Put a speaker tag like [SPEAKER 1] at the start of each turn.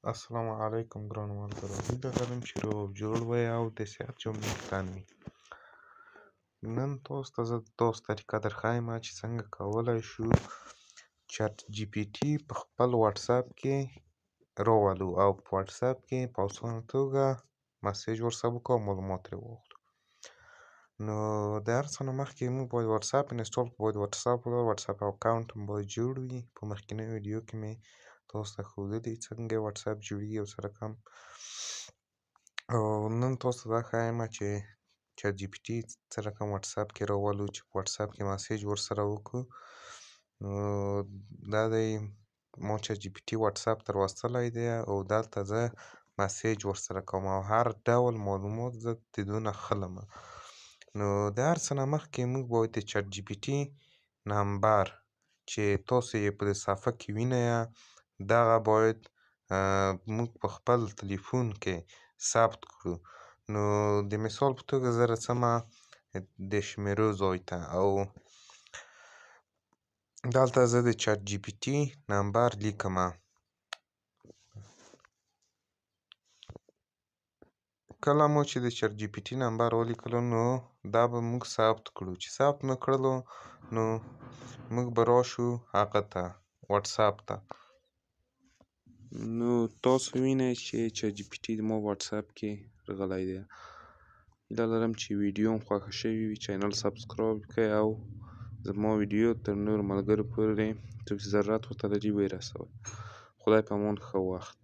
[SPEAKER 1] السلام علیکم ګرانو ملګرو، هیله لرم چې روغ جوړ وئ او د صحت جملې وي. نن تاسو ته زه داسې طریقه درښایم چې څنګه کولی شو چټ جي پي ټي په خپل واتساپ کې راولو او په واتساپ کې په اسانه توګه مسیج ورسره وکړو او معلومات ترې واخلو. نو د هر څه نه مخکې موږ باید واتساپ انسټال کړو، باید واتساپ اکاونټ هم باید جوړ وي. په مخکینی ویډیو کې مې تاسو ته ښودلي څنګه واتساپ جوړېږي او څه رقم. او نن تاسو ته دا ښایم چې چټ جي پي ټي څه رقم واتساپ کې راولو چې په واتساپ کې مسیج ورسره وکړو. نو دا دی ما چټ جي پي ټي واتساپ ته راوستلی دی او دلته زه مسیج ورسره کوم او هر ډول معلومات زه د دونه ښلمه. نو د هر څه نه مخکې موږ باید د چټ جي پي ټي نمبر چې تاسو یې په دې صفحه کې وینئ دغه باید موږ په خپل تلیفون کې ثبت کړو. نو د مثال په توګه زه راځمه د شمیرو ځای ته او دلته زه د چټ جي پي ټي نمبر لیکمه. کله مو چې د چټ جي پي ټي نمبر ولیکلو نو دا به موږ ثبت کړو. چې ثبت مو کړلو نو موږ به راشو هغه ته واتساپ ته. نو تاسو وینئ چې چټ جي پي ټي زما واتساپ کې راغلی دی. هیله لرم چې ویډیو هم خوښه شوې وي. چینل سبسکرایب کړئ او زما ویډیو تر نورو ملګرو پورې څوک چې ضرورت ورته لري ورسوئ. خدای په امان، ښه وخت.